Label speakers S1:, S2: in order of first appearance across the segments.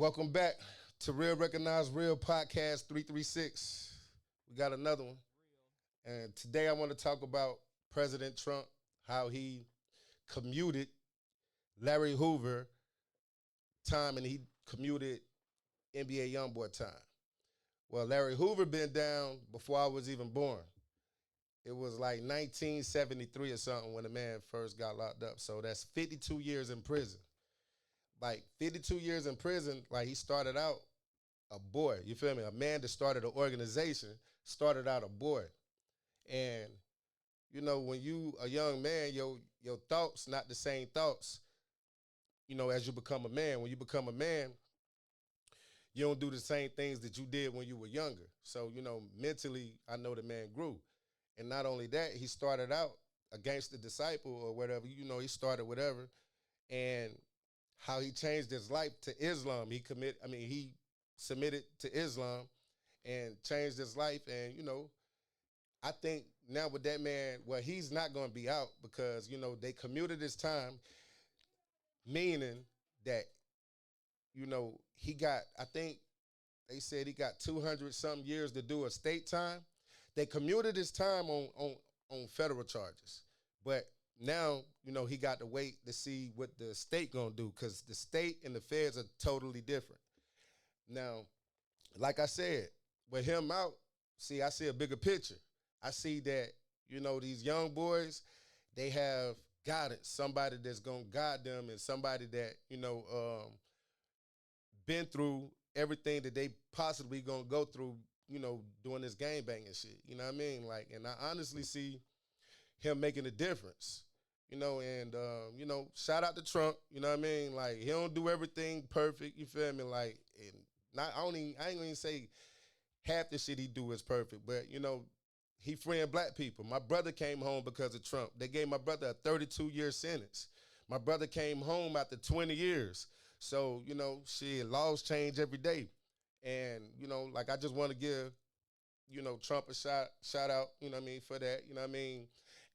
S1: Welcome back to Real Recognize Real Podcast 336. We got another one. And today I want to talk about President Trump, how he commuted Larry Hoover time and he commuted NBA Youngboy time. Well, Larry Hoover been down before I was even born. It was like 1973 or something when the man first got locked up. So that's 52 years in prison. Like 52 years in prison, like he started out a boy. You feel me? A man that started an organization started out a boy. And when you a young man, your thoughts not the same thoughts. As you become a man. When you become a man, you don't do the same things that you did when you were younger. So mentally, I know the man grew, and not only that, he started out against the disciple or whatever. He started whatever, and how he changed his life to Islam. He submitted to Islam and changed his life. And I think now with that man, well, he's not going to be out because they commuted his time, meaning that he got. I think they said he got 200 some years to do a state time. They commuted his time on federal charges, but now he got to wait to see what the state gonna do because the state and the feds are totally different. Now, like I said, with him out, see, I see a bigger picture. I see that these young boys, they have guidance, somebody that's gonna guide them, and somebody that been through everything that they possibly gonna go through, doing this game banging shit. You know what I mean? Like, and I honestly see him making a difference. And shout out to Trump. You know what I mean? Like, he don't do everything perfect. You feel me? Like, and not only I ain't gonna even say half the shit he do is perfect, but he freeing black people. My brother came home because of Trump. They gave my brother a 32-year sentence. My brother came home after 20 years. So, shit, laws change every day. And, like I just want to give, Trump a shout out, for that, you know what I mean?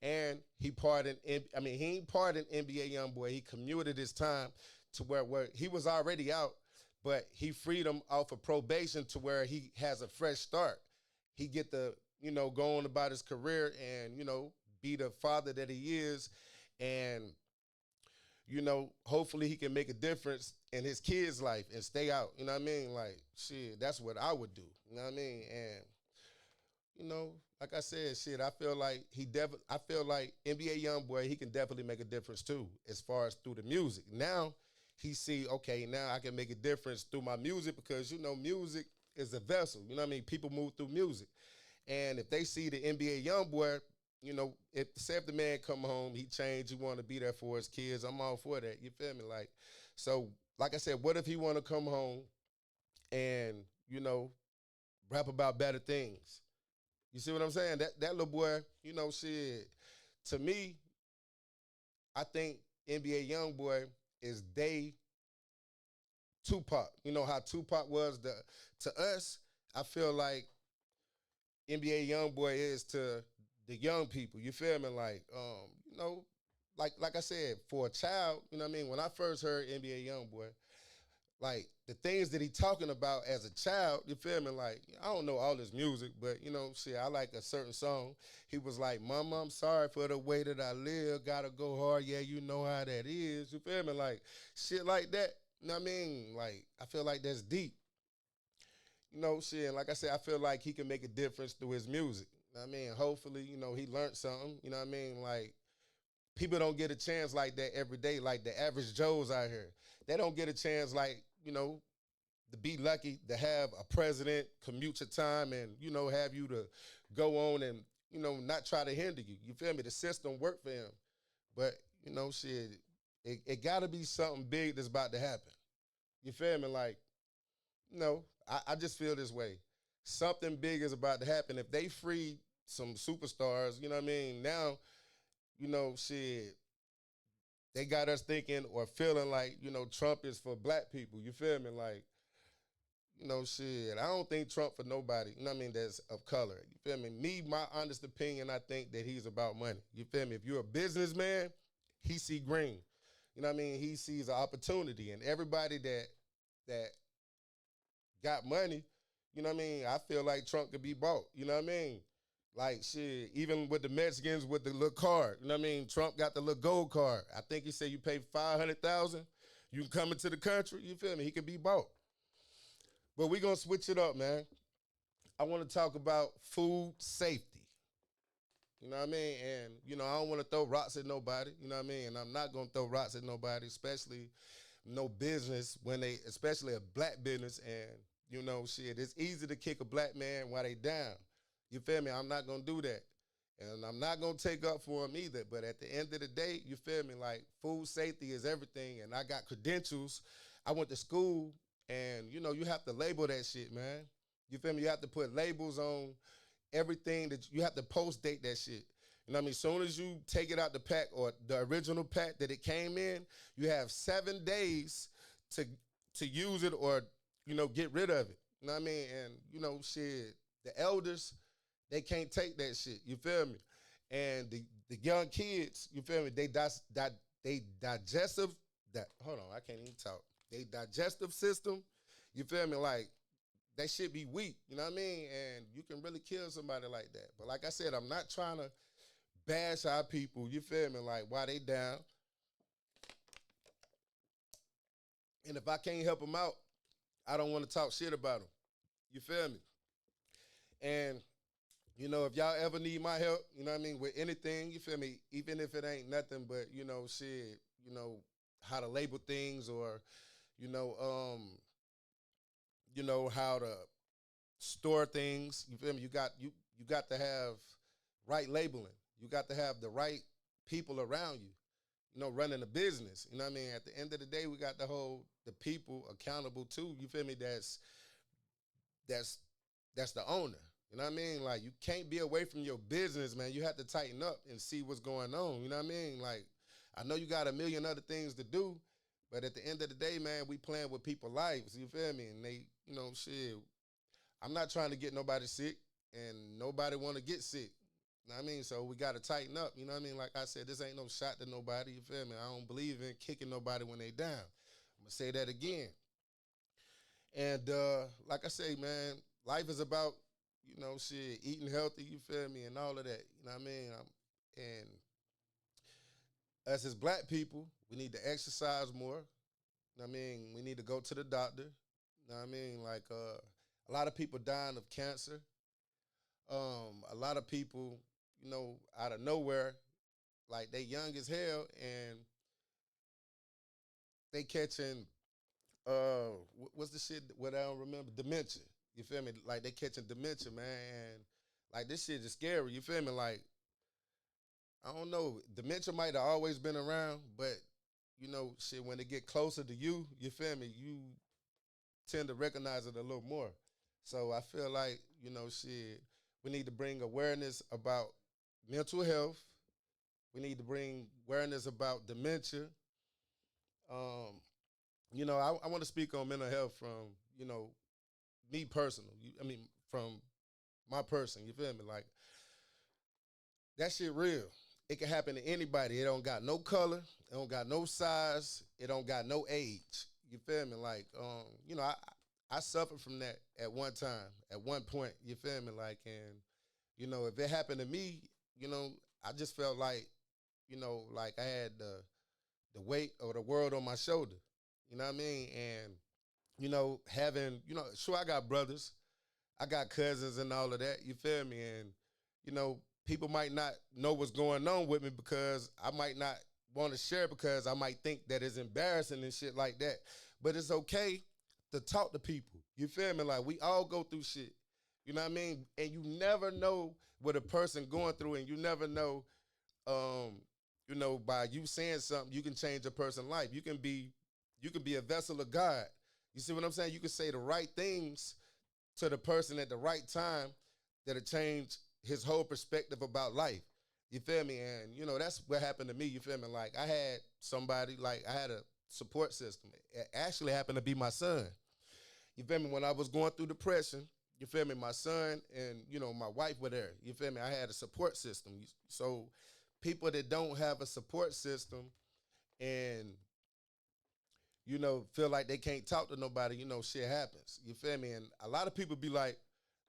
S1: And he pardoned, he ain't pardoned NBA Youngboy. He commuted his time to where he was already out, but he freed him off of probation to where he has a fresh start. He get to, go on about his career and, be the father that he is. And hopefully he can make a difference in his kid's life and stay out. You know what I mean? Like, shit, that's what I would do. You know what I mean? And, like I said, shit, I feel like NBA Youngboy, he can definitely make a difference too, as far as through the music. Now he see, okay, now I can make a difference through my music because, music is a vessel. You know what I mean? People move through music. And if they see the NBA Youngboy, if say if the man come home, he changed, he want to be there for his kids, I'm all for that. You feel me? Like, so, like I said, what if he want to come home and rap about better things? You see what I'm saying? That little boy, shit. To me, I think NBA Youngboy is they Tupac. You know how Tupac was to us. I feel like NBA Youngboy is to the young people. You feel me? Like, like I said, for a child, you know what I mean? When I first heard NBA Youngboy, like the things that he talking about as a child, you feel me? Like, I don't know all his music, but shit, I like a certain song. He was like, Mama, I'm sorry for the way that I live. Gotta go hard. Yeah, you know how that is. You feel me? Like, shit like that. You know what I mean? Like, I feel like that's deep. Shit, and like I said, I feel like he can make a difference through his music. You know what I mean? Hopefully, he learned something. You know what I mean? Like, people don't get a chance like that every day, like the average Joes out here. They don't get a chance like, to be lucky to have a president commute your time and, have you to go on and, not try to hinder you. You feel me? The system worked for him. But, shit, it gotta be something big that's about to happen. You feel me? Like, I just feel this way. Something big is about to happen. If they free some superstars, you know what I mean? Now, shit, they got us thinking or feeling like, Trump is for black people. You feel me? Like, shit, I don't think Trump for nobody, you know what I mean, that's of color. You feel me? Me, my honest opinion, I think that he's about money. You feel me? If you're a businessman, he see green. You know what I mean? He sees an opportunity. And everybody that got money, you know what I mean? I feel like Trump could be bought, you know what I mean? Like shit, even with the Mexicans with the little card, you know what I mean? Trump got the little gold card. I think he said you pay 500,000, you can come into the country. You feel me? He could be bought. But we gonna switch it up, man. I want to talk about food safety. You know what I mean? And you know, I don't want to throw rocks at nobody. You know what I mean? And I'm not gonna throw rocks at nobody, especially no business when they, especially a black business. And you know, shit, it's easy to kick a black man while they down. You feel me? I'm not gonna do that. And I'm not gonna take up for him either. But at the end of the day, you feel me? Like food safety is everything. And I got credentials. I went to school, and you know, you have to label that shit, man. You feel me? You have to put labels on everything that you have to post date that shit. You know what I mean? As soon as you take it out the pack or the original pack that it came in, you have 7 days to to use it or you know get rid of it. You know what I mean? And you know, shit, the elders they can't take that shit. You feel me? And the young kids, you feel me? They digestive that hold on, I can't even talk. They digestive system, you feel me? Like that shit be weak, you know what I mean? And you can really kill somebody like that. But like I said, I'm not trying to bash our people, you feel me? Like why they down. And if I can't help them out, I don't want to talk shit about them. You feel me? And you know, if y'all ever need my help, you know what I mean, with anything, you feel me? Even if it ain't nothing but, you know, shit, you know, how to label things or, you know, how to store things. You feel me? You got to have right labeling. You got to have the right people around you. You know, running a business. You know what I mean? At the end of the day, we got to hold the people accountable too. You feel me? That's that's the owner. You know what I mean? Like you can't be away from your business, man. You have to tighten up and see what's going on. You know what I mean? Like I know you got a million other things to do, but at the end of the day, man, we playing with people's lives. You feel me? And they, you know, shit. I'm not trying to get nobody sick, and nobody want to get sick. You know what I mean? So we got to tighten up. You know what I mean? Like I said, this ain't no shot to nobody. You feel me? I don't believe in kicking nobody when they down. I'm gonna say that again. And like I say, man, life is about you know shit eating healthy. You feel me? And all of that. You know what I mean? And us as black people, we need to exercise more. You know what I mean? We need to go to the doctor. You know what I mean? Like a lot of people dying of cancer. A lot of people, you know, out of nowhere, like they young as hell and they catching what's the shit what I don't remember? Dementia. You feel me? Like they catching dementia, man. And like this shit is scary. You feel me? Like I don't know. Dementia might have always been around, but you know, shit, when it get closer to you feel me? You tend to recognize it a little more. So I feel like, you know, shit, we need to bring awareness about mental health. We need to bring awareness about dementia. Um, you know, I want to speak on mental health from, you know, me personal. I mean, from my person. You feel me? Like that shit real. It can happen to anybody. It don't got no color. It don't got no size. It don't got no age. You feel me? Like, you know, I suffered from that at one time, at one point. You feel me? Like, and you know, if it happened to me, you know, I just felt like, you know, like I had the weight of the world on my shoulder. You know what I mean? And you know, having, you know, sure I got brothers, I got cousins and all of that. You feel me? And you know, people might not know what's going on with me because I might not want to share because I might think that it's embarrassing and shit like that. But it's okay to talk to people. You feel me? Like we all go through shit. You know what I mean? And you never know what a person going through, and you never know, um, you know, by you saying something, you can change a person's life. You can be a vessel of God. You see what I'm saying? You can say the right things to the person at the right time that'll change his whole perspective about life. You feel me? And you know, that's what happened to me. You feel me? Like I had somebody, like I had a support system. It actually happened to be my son. You feel me? When I was going through depression, you feel me? My son and you know my wife were there. You feel me? I had a support system. So people that don't have a support system and feel like they can't talk to nobody, shit happens. You feel me? And a lot of people be like,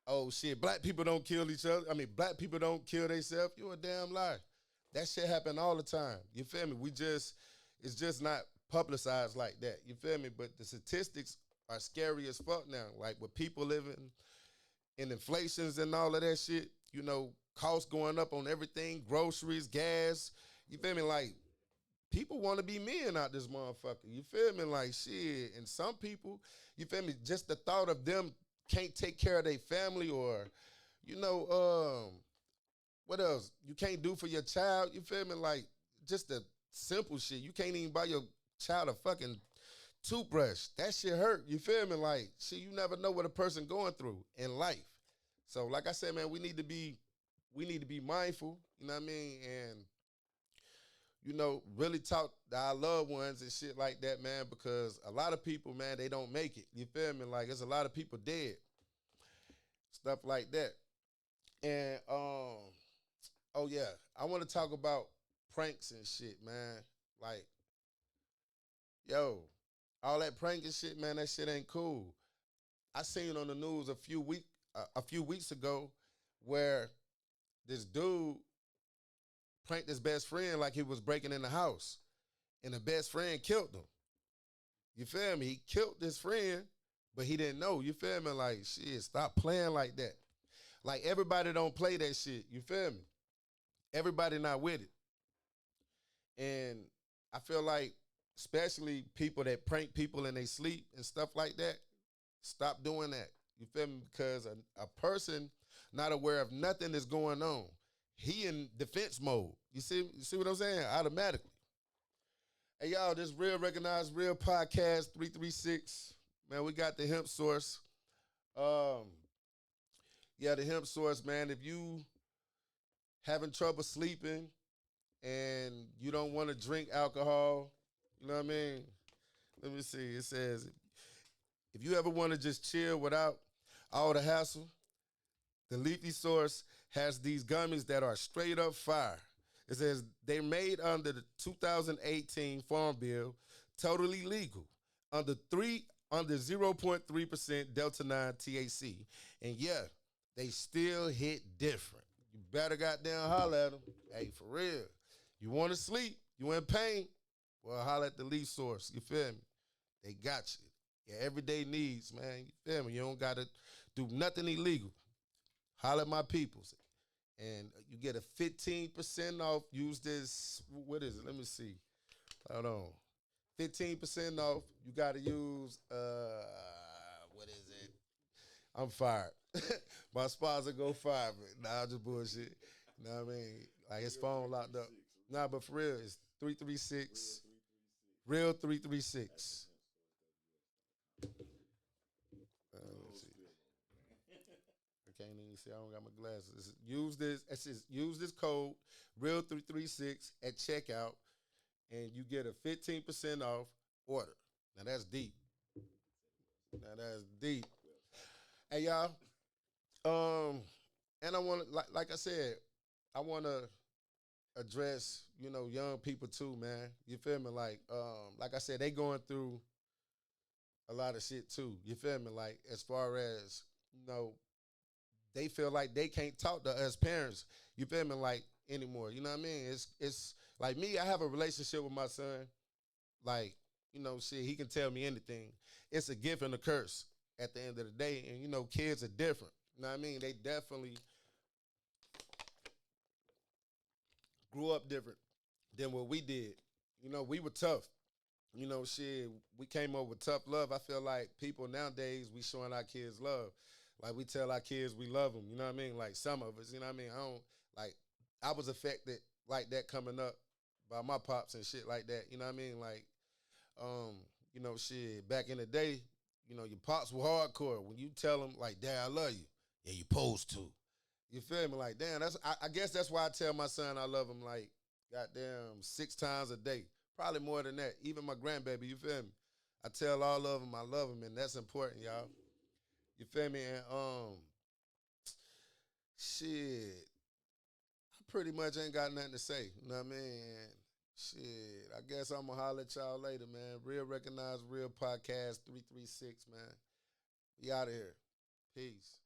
S1: oh shit, black people don't kill each other. I mean, black people don't kill themselves. You a damn lie. That shit happen all the time. You feel me? It's just not publicized like that. You feel me? But the statistics are scary as fuck now. Like with people living in inflations and all of that shit, costs going up on everything, groceries, gas. You feel me? Like people want to be men out this motherfucker. You feel me? Like shit. And some people, you feel me? Just the thought of them can't take care of their family or, you know, what else? You can't do for your child. You feel me? Like just the simple shit. You can't even buy your child a fucking toothbrush. That shit hurt. You feel me? Like shit, you never know what a person going through in life. So like I said, man, we need to be mindful. You know what I mean? And really talk to our loved ones and shit like that, man, because a lot of people, man, they don't make it. You feel me? Like, there's a lot of people dead. Stuff like that. And, oh, yeah, I want to talk about pranks and shit, man. Like, yo, all that pranking shit, man, that shit ain't cool. I seen on the news a few weeks ago where this dude pranked his best friend like he was breaking in the house. And the best friend killed him. You feel me? He killed his friend, but he didn't know. You feel me? Like, shit, stop playing like that. Like, everybody don't play that shit. You feel me? Everybody not with it. And I feel like, especially people that prank people in their sleep and stuff like that, stop doing that. You feel me? Because a person not aware of nothing that's going on, he in defense mode. You see what I'm saying? Automatically. Hey y'all, this Real Recognized Real Podcast 336. Man, we got the hemp source. Um, yeah, the hemp source, man. If you having trouble sleeping and you don't want to drink alcohol, you know what I mean? Let me see. It says if you ever want to just chill without all the hassle, the Leafy Source has these gummies that are straight up fire. It says they're made under the 2018 Farm Bill, totally legal, under 0.3% Delta 9 THC. And yeah, they still hit different. You better goddamn holler at them. Hey, for real. You want to sleep? You in pain? Well, holler at the Leaf Source. You feel me? They got you. Your everyday needs, man. You feel me? You don't got to do nothing illegal. Holler at my peoples. And you get a 15% off. Use this, what is it? Let me see. Hold on. 15% off. You got to use, what is it? I'm fired. My sponsor go fire me. Nah, I'm just bullshit. You know what I mean? Like his phone locked up. Nah, but for real, it's 336. Real 336. Let's see. I can't even see. I don't got my glasses. Use this. It says use this code real 336 at checkout, and you get a 15% off order. Now that's deep. Now that's deep. Hey y'all. And I want to like I said, I want to address young people too, man. You feel me? Like I said, they going through a lot of shit too. You feel me? Like as far as they feel like they can't talk to us parents. You feel me? Like anymore. You know what I mean? It's like me. I have a relationship with my son. Like shit. He can tell me anything. It's a gift and a curse at the end of the day. And kids are different. You know what I mean? They definitely grew up different than what we did. We were tough. Shit, we came up with tough love. I feel like people nowadays, we showing our kids love. Like we tell our kids we love them. You know what I mean? Like some of us, you know what I mean? I was affected like that coming up by my pops and shit like that. You know what I mean? Like, shit, back in the day, your pops were hardcore. When you tell them like, Dad, I love you. Yeah, you supposed to. You feel me? Like, damn, I guess that's why I tell my son I love him like, goddamn, 6 times a day. Probably more than that. Even my grandbaby, you feel me? I tell all of them I love them, and that's important, y'all. You feel me? And shit, I pretty much ain't got nothing to say. You know what I mean? Shit, I guess I'm gonna holler at y'all later, man. Real Recognize Real Podcast 336, man. We out of here. Peace.